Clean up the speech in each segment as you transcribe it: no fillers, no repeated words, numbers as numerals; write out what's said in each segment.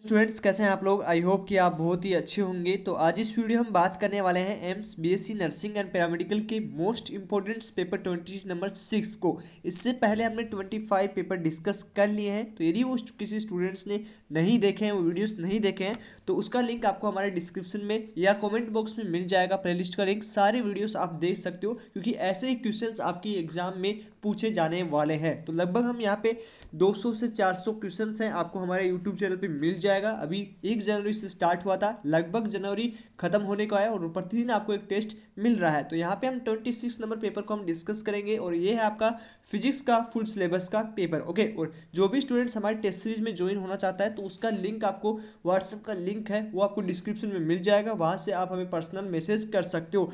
Students कैसे हैं आप लोग। आई होप कि आप बहुत ही अच्छे होंगे। तो आज इस वीडियो हम बात करने वाले हैं AIIMS BSc nursing and paramedical के मोस्ट इंपॉर्टेंट पेपर 20 नंबर 6 को। इससे पहले हमने 25 पेपर डिस्कस कर लिए हैं। तो यदि वो किसी स्टूडेंट्स ने नहीं देखे हैं, वो वीडियोस नहीं देखे हैं, तो उसका लिंक आपको हमारे डिस्क्रिप्शन में या कॉमेंट बॉक्स में मिल जाएगा। प्लेलिस्ट का लिंक, सारे वीडियोस आप देख सकते हो, क्योंकि ऐसे ही क्वेश्चंस आपकी एग्जाम में पूछे जाने वाले हैं। तो लगभग हम यहाँ पे 200 से 400 क्वेश्चंस हैं, आपको हमारे यूट्यूब चैनल पे मिल जाएगा। अभी 1 जनवरी से स्टार्ट हुआ था, लगभग जनवरी खत्म होने को है और प्रतिदिन आपको एक टेस्ट मिल रहा है। तो यहाँ पे हम 26 नंबर पेपर को हम डिस्कस करेंगे और ये है आपका फिजिक्स का फुल सिलेबस का पेपर। ओके, और जो भी स्टूडेंट्स हमारे टेस्ट सीरीज में ज्वाइन होना चाहता है, तो उसका लिंक आपको, व्हाट्सएप का लिंक है वो आपको डिस्क्रिप्शन में मिल जाएगा। वहां से आप हमें पर्सनल मैसेज कर सकते हो,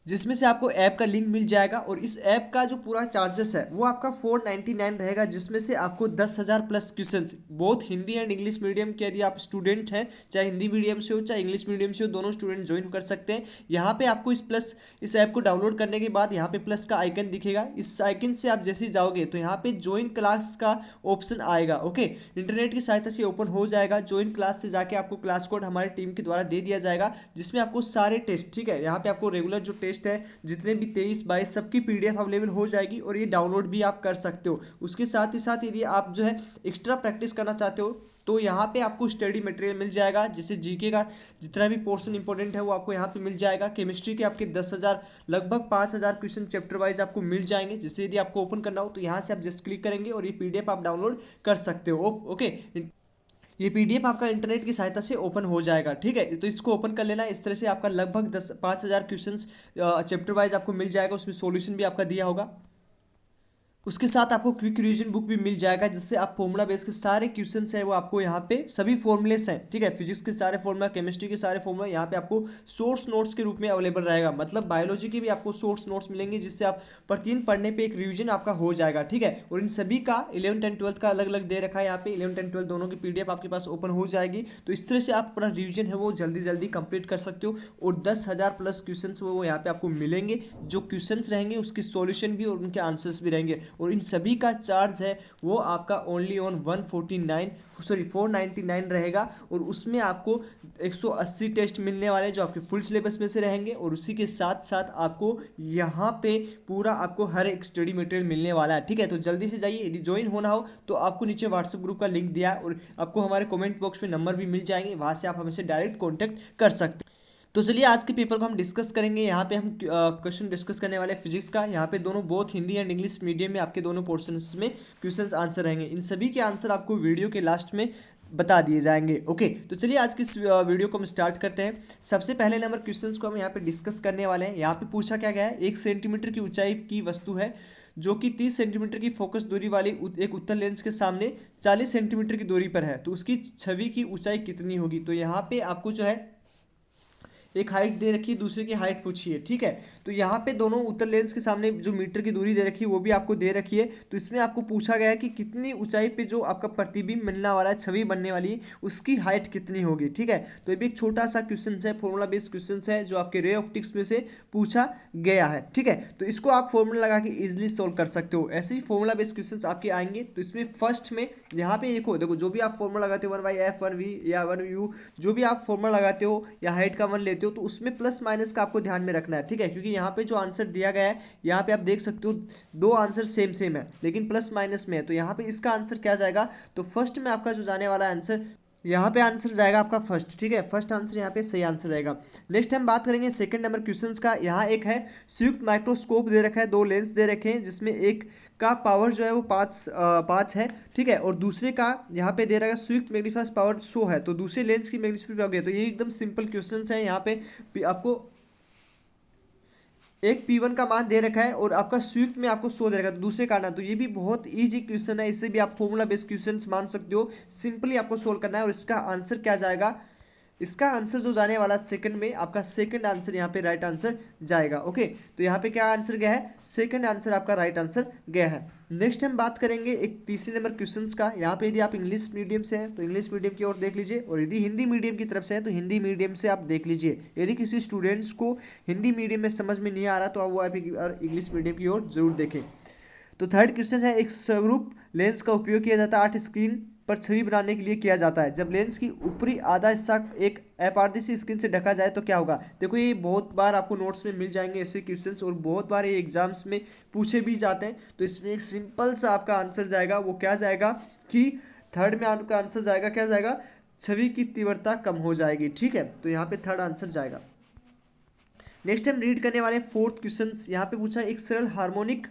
जिसमें से आपको ऐप का लिंक मिल जाएगा। और इस ऐप का जो पूरा चार्जेस है वो आपका 499 रहेगा, जिसमें से आपको 10,000 प्लस क्वेश्चंस, बहुत हिंदी एंड इंग्लिश मीडियम के, यदि आप स्टूडेंट हैं, चाहे हिंदी मीडियम से हो चाहे इंग्लिश मीडियम से हो, दोनों स्टूडेंट ज्वाइन कर सकते हैं। यहाँ पे आपको इस ऐप को डाउनलोड करने के बाद यहाँ पे प्लस का आइकन दिखेगा। इस आइकन से आप जैसे ही जाओगे तो यहाँ पे ज्वाइन क्लास का ऑप्शन आएगा। ओके, इंटरनेट की सहायता से ओपन हो जाएगा। ज्वाइन क्लास से जाके आपको क्लास कोड हमारी टीम के द्वारा दे दिया जाएगा, जिसमें आपको सारे टेस्ट, ठीक है, यहाँ पे आपको रेगुलर जो टेस्ट है जितने भी 23-22 सबकी पीडीएफ अवेलेबल हो जाएगी और ये डाउनलोड भी आप कर सकते हो। उसके साथ ही साथ यदि आप जो है एक्स्ट्रा प्रैक्टिस करना चाहते हो, तो यहाँ पे आपको स्टडी मटेरियल मिल जाएगा, जैसे जीके का जितना भी पोर्शन इंपॉर्टेंट है वो आपको यहाँ पे मिल जाएगा। केमिस्ट्री के आपके 10,000, लगभग 5,000 क्वेश्चन चैप्टर वाइज आपको मिल जाएंगे, जिससे यदि आपको ओपन करना हो तो यहाँ से आप जस्ट क्लिक करेंगे और ये पीडीएफ आप डाउनलोड कर सकते हो। ओके, ये पीडीएफ आपका इंटरनेट की सहायता से ओपन हो जाएगा। ठीक है, तो इसको ओपन कर लेना। इस तरह से आपका लगभग 5,000 क्वेश्चंस चैप्टर वाइज आपको मिल जाएगा, उसमें सॉल्यूशन भी आपका दिया होगा। उसके साथ आपको क्विक रिवीजन बुक भी मिल जाएगा, जिससे आप फॉर्मूला बेस के सारे क्वेश्चंस हैं वो आपको यहाँ पे सभी फॉर्मुलेस हैं। ठीक है, फिजिक्स के सारे फॉर्मूला, केमिस्ट्री के सारे फॉर्मूला यहाँ पे आपको सोर्स नोट्स के रूप में अवेलेबल रहेगा। मतलब बायोलॉजी के भी आपको सोर्स नोट्स मिलेंगे, जिससे आप प्रतिदिन पढ़ने पे एक रिवीजन आपका हो जाएगा। ठीक है, और इन सभी का 11th एंड 12th का अलग अलग दे रखा है। यहाँ पे 11th एंड 12th दोनों की पीडीएफ आपके पास ओपन हो जाएगी। तो इस तरह से आप अपना रिवीजन है वो जल्दी जल्दी कंप्लीट कर सकते हो। और 10,000 प्लस क्वेश्चन वो यहाँ पे आपको मिलेंगे। जो क्वेश्चन रहेंगे उसके सॉल्यूशन भी और उनके आंसर्स भी रहेंगे। और इन सभी का चार्ज है वो आपका ओनली ऑन 499 रहेगा। और उसमें आपको 180 टेस्ट मिलने वाले, जो आपके फुल सिलेबस में से रहेंगे। और उसी के साथ साथ आपको यहाँ पे पूरा आपको हर एक स्टडी मटेरियल मिलने वाला है। ठीक है, तो जल्दी से जाइए। यदि ज्वाइन होना हो तो आपको नीचे व्हाट्सएप ग्रुप का लिंक दिया है और आपको हमारे कमेंट बॉक्स में नंबर भी मिल जाएंगे, वहां से आप हमसे डायरेक्ट कॉन्टैक्ट कर सकते हैं। तो चलिए आज के पेपर को हम डिस्कस करेंगे। यहाँ पे हम क्वेश्चन डिस्कस करने वाले फिजिक्स का। यहाँ पे दोनों बहुत हिंदी एंड इंग्लिश मीडियम में आपके दोनों पोर्शंस में क्वेश्चंस आंसर रहेंगे। इन सभी के आंसर आपको वीडियो के लास्ट में बता दिए जाएंगे। ओके, तो चलिए आज की इस वीडियो को हम स्टार्ट करते हैं। सबसे पहले नंबर क्वेश्चंस को हम यहाँ पे डिस्कस करने वाले हैं। यहाँ पे पूछा क्या गया है, 1 सेंटीमीटर की ऊंचाई की वस्तु है जो कि 30 सेंटीमीटर की फोकस दूरी वाली एक उत्तल लेंस के सामने 40 सेंटीमीटर की दूरी पर है, तो उसकी छवि की ऊंचाई कितनी होगी। तो यहाँ पे आपको जो है एक हाइट दे रखी है, दूसरे की हाइट पूछी है। ठीक है, तो यहाँ पे दोनों उत्तल लेंस के सामने जो मीटर की दूरी दे रखी है वो भी आपको दे रखी है। तो इसमें आपको पूछा गया है कि कितनी ऊंचाई पे जो आपका प्रतिबिंब मिलने वाला है, छवि बनने वाली है, उसकी हाइट कितनी होगी। ठीक है, तो ये भी एक छोटा सा क्वेश्चन है, फॉर्मूला बेस्ड क्वेश्चन है, जो आपके रे ऑप्टिक्स में से पूछा गया है। ठीक है, तो इसको आप फॉर्मूला लगा के इजिली सोल्व कर सकते हो। ऐसे ही फॉर्मूला बेस्ड क्वेश्चन आपके आएंगे। तो इसमें फर्स्ट में यहाँ पे देखो जो भी आप फॉर्मूला लगाते हो 1/f 1v या 1u, जो भी आप फॉर्मूला लगाते हो या हाइट का 1 लेते हो, तो उसमें प्लस माइनस का आपको ध्यान में रखना है। ठीक है, क्योंकि यहाँ पे जो आंसर दिया गया है, यहाँ पे आप देख सकते हो दो आंसर सेम सेम है लेकिन प्लस माइनस में है। तो यहाँ पे इसका आंसर क्या जाएगा, तो फर्स्ट में आपका जो जाने वाला आंसर, यहाँ पे आंसर जाएगा आपका फर्स्ट। ठीक है, फर्स्ट आंसर यहाँ पे सही आंसर रहेगा। नेक्स्ट हम बात करेंगे सेकंड नंबर क्वेश्चंस का। यहाँ एक है संयुक्त माइक्रोस्कोप दे रखा है, 2 लेंस दे रखे हैं, जिसमें एक का पावर जो है वो 5 है। ठीक है, और दूसरे का यहाँ पे दे रखा है संयुक्त मैग्नीफाइंग पावर 100 है, तो दूसरे लेंस की मैग्नीफाइंग पावर। तो ये एकदम सिंपल क्वेश्चन है। यहाँ पे आपको एक P1 का मान दे रखा है और आपका संयुक्त में आपको 100 दे रखा है, तो दूसरे का ना। तो ये भी बहुत इजी क्वेश्चन है, इससे भी आप फॉर्मूला बेस्ड क्वेश्चन मान सकते हो। सिंपली आपको सोल्व करना है और इसका आंसर क्या जाएगा, इसका आंसर जो जाने वाला सेकंड में, आपका सेकंड आंसर यहाँ पे राइट आंसर जाएगा। ओके, तो यहाँ पे क्या आंसर गया है, सेकंड आंसर आपका राइट आंसर गया है। नेक्स्ट हम बात करेंगे एक तीसरे नंबर क्वेश्चंस का। यहाँ पे यदि आप इंग्लिश मीडियम से हैं तो इंग्लिश मीडियम की ओर देख लीजिए, और यदि हिंदी मीडियम की तरफ से है तो हिंदी मीडियम से आप देख लीजिए। यदि किसी स्टूडेंट्स को हिंदी मीडियम में समझ में नहीं आ रहा, तो आप वो आप इंग्लिश मीडियम की ओर जरूर देखें। तो थर्ड क्वेश्चन है, एक स्वरूप लेंस का उपयोग किया जाता है 8 स्क्रीन पर छवि बनाने के लिए किया जाता है। जब लेंस की ऊपरी आधा हिस्सा एक अपारदर्शी स्क्रीन से ढका जाए तो क्या होगा। देखो ये बहुत बार आपको नोट्स में मिल जाएंगे ऐसे क्वेश्चंस, और बहुत बार ये एग्जाम्स में पूछे भी जाते हैं। तो इसमें एक सिंपल सा आपका आंसर जाएगा, वो क्या जाएगा कि थर्ड में आपका आंसर जाएगा, क्या जाएगा, छवि की तीव्रता कम हो जाएगी। ठीक है, तो यहाँ पे थर्ड आंसर जाएगा। नेक्स्ट हम रीड करने वाले फोर्थ क्वेश्चन। यहाँ पे पूछा एक सरल हार्मोनिक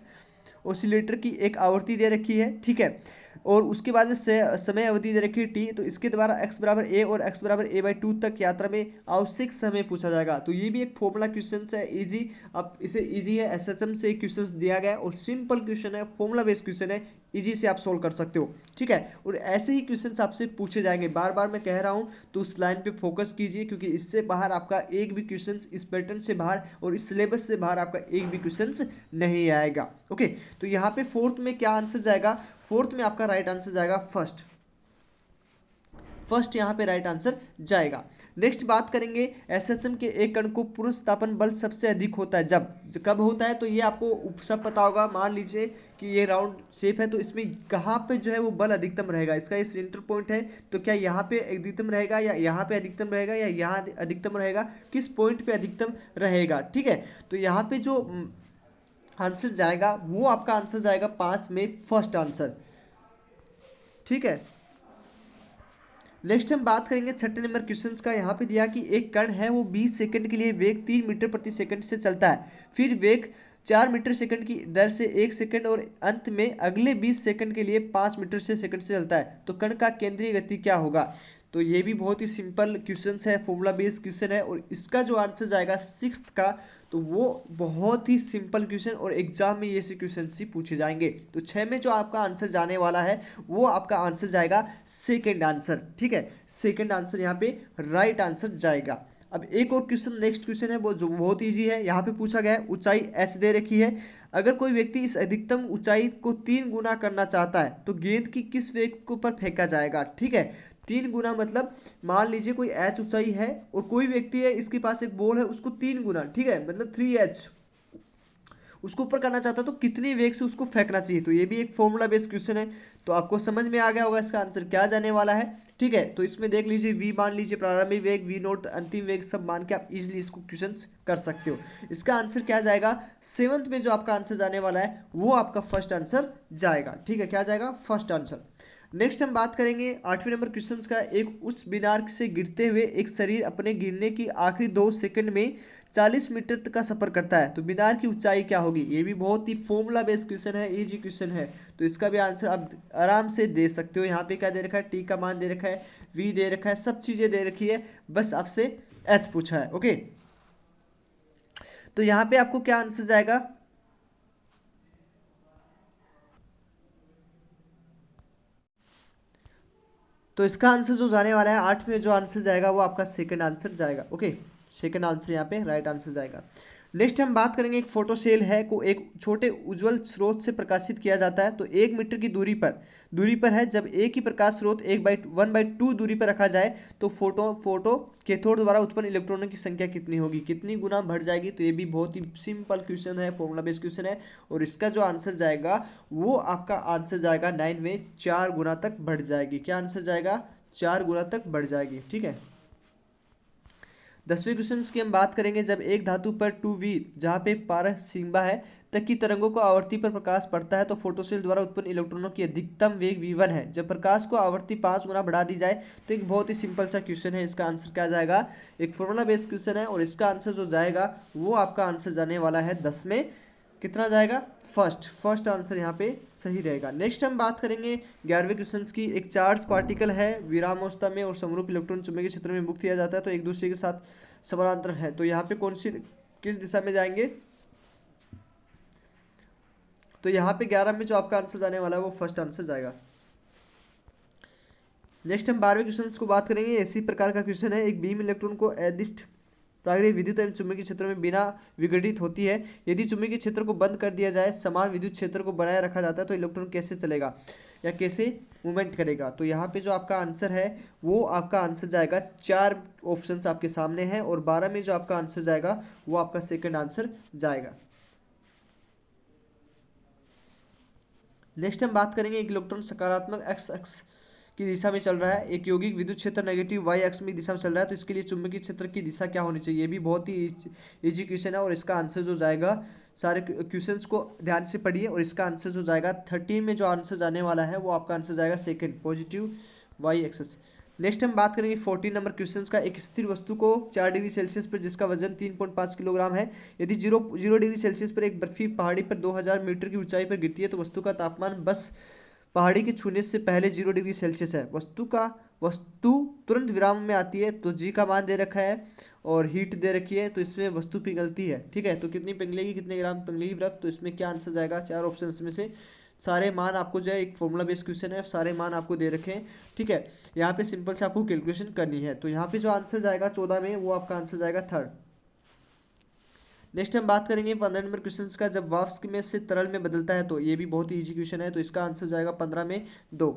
ऑसिलेटर की एक आवृत्ति दे रखी है, ठीक है, और उसके बाद में समय अवधि दे रखी है टी। तो इसके द्वारा x बराबर a और x बराबर a/2 तक यात्रा में आवश्यक समय पूछा जाएगा। तो ये भी एक फॉर्मूला क्वेश्चन है, इजी, अब इसे इजी है, एसएचएम से क्वेश्चन दिया गया है और सिंपल क्वेश्चन है, फॉर्मूला बेस्ड क्वेश्चन है, इजी से आप सोल्व कर सकते हो। ठीक है, और ऐसे ही क्वेश्चन आपसे पूछे जाएंगे, बार बार मैं कह रहा हूं, तो उस लाइन पे फोकस कीजिए, क्योंकि इससे बाहर आपका एक भी क्वेश्चन, इस पैटर्न से बाहर और इस सिलेबस से बाहर आपका एक भी क्वेश्चन नहीं आएगा। ओके, तो यहाँ पे फोर्थ में क्या आंसर जाएगा, फोर्थ में आपका राइट आंसर जाएगा फर्स्ट यहाँ पे राइट आंसर जाएगा। नेक्स्ट बात करेंगे एसएचएम के एक कण को पुनर्स्थापन बल सबसे अधिक होता है जब कब होता है। तो ये आपको सब पता होगा। मान लीजिए कि ये राउंड शेप है, तो इसमें कहाँ पे जो है वो बल अधिकतम रहेगा, इसका ये सेंटर पॉइंट है, तो क्या यहाँ पे अधिकतम रहेगा या यहाँ पे अधिकतम रहेगा या यहाँ अधिकतम रहेगा, किस पॉइंट पे अधिकतम रहेगा। ठीक है, तो यहाँ पे जो आंसर जाएगा वो आपका आंसर जाएगा 5 में फर्स्ट आंसर। ठीक है, नेक्स्ट हम बात करेंगे छठे नंबर क्वेश्चंस का। यहाँ पे दिया कि एक कण है वो 20 सेकंड के लिए वेग 3 मीटर प्रति सेकंड से चलता है, फिर वेग 4 मीटर सेकंड की दर से 1 सेकंड और अंत में अगले 20 सेकंड के लिए 5 मीटर से सेकंड से चलता है, तो कण का केंद्रीय गति क्या होगा। तो ये भी बहुत ही सिंपल क्वेश्चन है, फॉर्मूला बेस्ड क्वेश्चन है, और इसका जो आंसर जाएगा सिक्स्थ का, तो वो बहुत ही सिंपल क्वेश्चन, और एग्जाम में ये से क्वेश्चन ही पूछे जाएंगे। तो 6 में जो आपका आंसर जाने वाला है वो आपका आंसर जाएगा सेकंड आंसर। ठीक है, सेकंड आंसर यहाँ पे राइट आंसर जाएगा। अब एक और क्वेश्चन, नेक्स्ट क्वेश्चन है वो जो बहुत इजी है। यहाँ पे पूछा गया है ऊंचाई h दे रखी है, अगर कोई व्यक्ति इस अधिकतम ऊंचाई को 3 गुना करना चाहता है तो गेंद की किस वेग को पर फेंका जाएगा। ठीक है, 3 गुना मतलब मान लीजिए कोई h ऊंचाई है और कोई व्यक्ति है, इसके पास एक बॉल है, उसको 3 गुना, ठीक है, मतलब 3h उसको ऊपर करना चाहता है, तो कितनी वेग से उसको फेंकना चाहिए। तो ये भी एक फॉर्मूला बेस्ड क्वेश्चन है, तो आपको समझ में आ गया होगा इसका आंसर क्या जाने वाला है। ठीक है, तो इसमें देख लीजिए v मान लीजिए प्रारंभिक वेग, v नोट अंतिम वेग, सब मान के आप इजीली इसको क्वेश्चन कर सकते हो। इसका आंसर क्या जाएगा, सेवंथ में जो आपका आंसर जाने वाला है वो आपका फर्स्ट आंसर जाएगा। ठीक है, क्या जाएगा, फर्स्ट आंसर। नेक्स्ट हम बात करेंगे 8वें नंबर क्वेश्चन का। एक उच्च मीनार से गिरते हुए एक शरीर अपने गिरने की आखिरी 2 सेकंड में 40 मीटर तक का सफर करता है, तो मीनार की ऊंचाई क्या होगी। ये भी बहुत ही फॉर्मूला बेस्ड क्वेश्चन है, इजी क्वेश्चन है, तो इसका भी आंसर आप आराम से दे सकते हो। यहाँ पे क्या दे रखा है, टी का मान दे रखा है, वी दे रखा है, सब चीजें दे रखी है, बस आपसे एच पूछा है। ओके, तो यहाँ पे आपको क्या आंसर जाएगा, तो इसका आंसर जो जाने वाला है 8 में जो आंसर जाएगा वो आपका सेकंड आंसर जाएगा। ओके, सेकंड आंसर यहाँ पे राइट आंसर जाएगा। नेक्स्ट हम बात करेंगे एक फोटो सेल है को एक छोटे उज्जवल स्रोत से प्रकाशित किया जाता है, तो 1 मीटर की दूरी पर है। जब एक ही प्रकाश स्रोत 1/2 दूरी पर रखा जाए तो फोटो कैथोड द्वारा उत्पन्न इलेक्ट्रॉनों की संख्या कितनी होगी, कितनी गुना बढ़ जाएगी। तो ये भी बहुत ही सिंपल क्वेश्चन है, फॉर्मूला बेस्ड क्वेश्चन है, और इसका जो आंसर जाएगा वो आपका आंसर जाएगा 9 में 4 गुना तक बढ़ जाएगी। क्या आंसर जाएगा, 4 गुना तक बढ़ जाएगी। ठीक है, 10वें क्वेश्चन की हम बात करेंगे। जब एक धातु पर 2v जहाँ पे पारसीम्बा है तक की तरंगों को आवर्ती पर प्रकाश पड़ता है, तो फोटोसेल द्वारा उत्पन्न इलेक्ट्रॉनों की अधिकतम वेग v1 है। जब प्रकाश को आवर्ती 5 गुना बढ़ा दी जाए, तो एक बहुत ही सिंपल सा क्वेश्चन है, इसका आंसर क्या जाएगा, एक फॉर्मूला बेस्ड क्वेश्चन है, और इसका आंसर जो जाएगा वो आपका आंसर जाने वाला है 10 में कितना जाएगा, फर्स्ट आंसर यहाँ पे सही रहेगा। नेक्स्ट हम बात करेंगे 11वें क्वेश्चन की। एक चार्ज पार्टिकल है विरामावस्था में और समरूप इलेक्ट्रॉन चुंबकीय क्षेत्र में मुक्त किया जाता है, तो एक दूसरे के साथ समानांतर है, तो यहाँ पे किस दिशा में जाएंगे, तो यहाँ पे 11 में जो आपका आंसर जाने वाला है वो फर्स्ट आंसर जाएगा। नेक्स्ट हम 12वें क्वेश्चन को बात करेंगे। इसी प्रकार का क्वेश्चन है, एक बीम इलेक्ट्रॉन को अदिष्ट प्राकृतिक विद्युत एवं चुंबकीय क्षेत्र में बिना विघटित होती है। यदि चुंबकीय क्षेत्र को बंद कर दिया जाए, समान विद्युत क्षेत्र को बनाए रखा जाता है, तो इलेक्ट्रॉन कैसे चलेगा या कैसे मूवमेंट करेगा। तो यहाँ पे जो आपका आंसर है वो आपका आंसर जाएगा, 4 ऑप्शंस आपके सामने हैं, और 12 में जो आपका आंसर जाएगा वो आपका सेकंड आंसर जाएगा। नेक्स्ट हम बात करेंगे एक इलेक्ट्रॉन सकारात्मक x अक्ष की दिशा में चल रहा है, एक यौगिक विद्युत क्षेत्र नेगेटिव वाई अक्ष में दिशा में चल रहा है, तो इसके लिए चुंबकीय क्षेत्र की दिशा क्या होनी चाहिए, ये भी बहुत ही इजी क्वेश्चन है और इसका आंसर जो जाएगा, सारे क्वेश्चंस को ध्यान से पढ़िए और इसका आंसर जो जाएगा 13 में जो आंसर जाने वाला है वो आपका आंसर जाएगा second, positive Y axis. Next हम बात करेंगे 14 नंबर क्वेश्चंस का। एक स्थिर वस्तु को 4 डिग्री सेल्सियस पर जिसका वजन 3.5 किलोग्राम है, यदि 0 डिग्री सेल्सियस पर एक बर्फी पहाड़ी पर 2000 मीटर की ऊंचाई पर गिरती है तो वस्तु का तापमान बस पहाड़ी के छूने से पहले 0 डिग्री सेल्सियस है। वस्तु तुरंत विराम में आती है तो जी का मान दे रखा है और हीट दे रखी है, तो इसमें वस्तु पिघलती है, ठीक है, तो कितनी पिघलेगी, कितने ग्राम पिघलेगी बर्फ, तो इसमें क्या आंसर जाएगा, 4 ऑप्शन में से सारे मान आपको जो है, एक फॉर्मूला बेस्ड क्वेश्चन है, सारे मान आपको दे रखे हैं, ठीक है। यहाँ पे सिंपल से आपको कैलकुलेशन करनी है, तो यहाँ पे जो आंसर जाएगा 14 में वो आपका आंसर जाएगा थर्ड। नेक्स्ट हम बात करेंगे 15 नंबर क्वेश्चन का। जब वाष्प में से तरल में बदलता है तो ये भी बहुत ही इजी क्वेश्चन है, तो इसका आंसर जाएगा 15 में 2,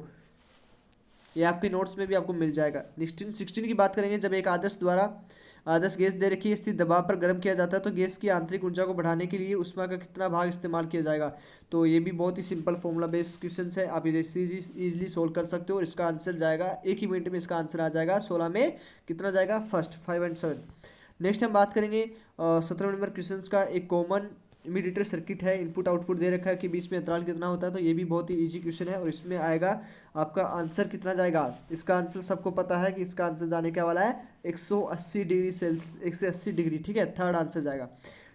ये आपके नोट्स में भी आपको मिल जाएगा। 16 की बात करेंगे। जब एक आदर्श गैस दे रखी है, स्थिर दबाव पर गर्म किया जाता है तो गैस की आंतरिक ऊर्जा को बढ़ाने के लिए उष्मा का कितना भाग इस्तेमाल किया जाएगा, तो ये भी बहुत ही सिंपल फॉर्मूला बेस्ड क्वेश्चन है, आप इसे इजीली सोल्व कर सकते हो और इसका आंसर जाएगा एक ही मिनट में, इसका आंसर आ जाएगा 16 में कितना जाएगा, फर्स्ट, 5 और 7। नेक्स्ट हम बात करेंगे 17 नंबर क्वेश्चन का। एक कॉमन इमीडिएटर सर्किट है, इनपुट आउटपुट दे रखा है कि बीच में अंतराल कितना होता है, तो ये भी बहुत ही इजी क्वेश्चन है और इसमें आएगा आपका आंसर कितना जाएगा, इसका आंसर सबको पता है कि इसका आंसर जाने क्या वाला है 180 डिग्री सेल्सियस, 180 डिग्री, ठीक है, थर्ड आंसर जाएगा।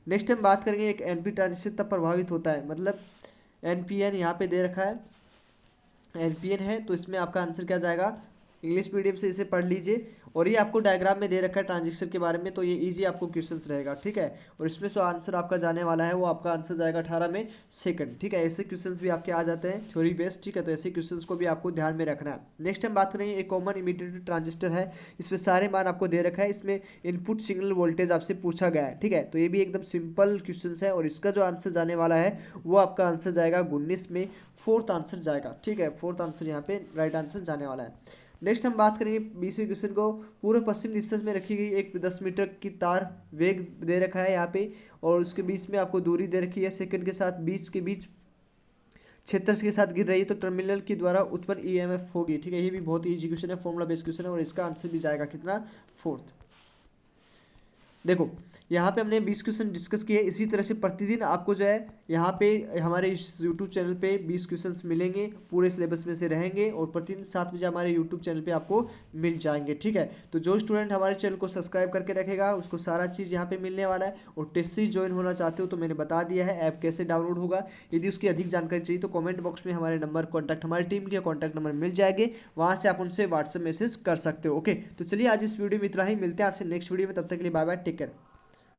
नेक्स्ट हम बात करेंगे एक एनपी ट्रांजिस्टर तब प्रभावित होता है, मतलब एनपीएन यहाँ पे दे रखा है, एनपीएन है, तो इसमें आपका आंसर क्या जाएगा, इंग्लिश मीडियम से इसे पढ़ लीजिए और ये आपको डायग्राम में दे रखा है ट्रांजिस्टर के बारे में, तो ये इजी आपको क्वेश्चंस रहेगा, ठीक है, और इसमें जो आंसर आपका जाने वाला है वो आपका आंसर जाएगा 18 में सेकंड, ठीक है। ऐसे क्वेश्चंस भी आपके आ जाते हैं थ्योरी बेस्ड, ठीक है, तो ऐसे क्वेश्चंस को भी आपको ध्यान में रखना है। नेक्स्ट हम बात करेंगे एक कॉमन इमीडिएटर ट्रांजिस्टर है, इसमें सारे मान आपको दे रखा है, इसमें इनपुट सिग्नल वोल्टेज आपसे पूछा गया है, ठीक है, तो ये भी एकदम सिंपल क्वेश्चन है और इसका जो आंसर जाने वाला है वो आपका आंसर जाएगा 19 में, फोर्थ आंसर जाएगा, ठीक है, फोर्थ आंसर यहाँ पे राइट आंसर जाने वाला है। नेक्स्ट हम बात करेंगे 20वें क्वेश्चन को। पूर्व पश्चिम दिशा में रखी गई एक 10 मीटर की तार, वेग दे रखा है यहाँ पे और उसके बीच में आपको दूरी दे रखी है सेकंड के साथ, बीच के बीच क्षेत्र के साथ गिर रही है तो टर्मिनल के द्वारा उत्पन्न ईएमएफ होगी, ठीक है, ये भी बहुत ही इजी क्वेश्चन है, फॉर्मूला बेस्ड क्वेश्चन है और इसका आंसर भी जाएगा कितना, फोर्थ। देखो यहाँ पे हमने 20 क्वेश्चन डिस्कस किए, इसी तरह से प्रतिदिन आपको जो है यहाँ पे हमारे यूट्यूब चैनल पे 20 क्वेश्चंस मिलेंगे, पूरे सिलेबस में से रहेंगे और प्रतिदिन 7 बजे हमारे यूट्यूब चैनल पे आपको मिल जाएंगे, ठीक है। तो जो स्टूडेंट हमारे चैनल को सब्सक्राइब करके रखेगा उसको सारा चीज़ यहाँ पे मिलने वाला है। और टेस्ट सीरीज ज्वाइन होना चाहते हो तो मैंने बता दिया है ऐप कैसे डाउनलोड होगा, यदि उसकी अधिक जानकारी चाहिए तो कॉमेंट बॉक्स में हमारे नंबर कॉन्टैक्ट, हमारी टीम के कॉन्टैक्ट नंबर मिल जाएंगे, वहाँ से आप उनसे व्हाट्सएप मैसेज कर सकते हो। ओके, तो चलिए आज इस वीडियो में इतना ही, मिलते हैं आपसे नेक्स्ट वीडियो में, तब तक के लिए बाय बाय, टेक केयर।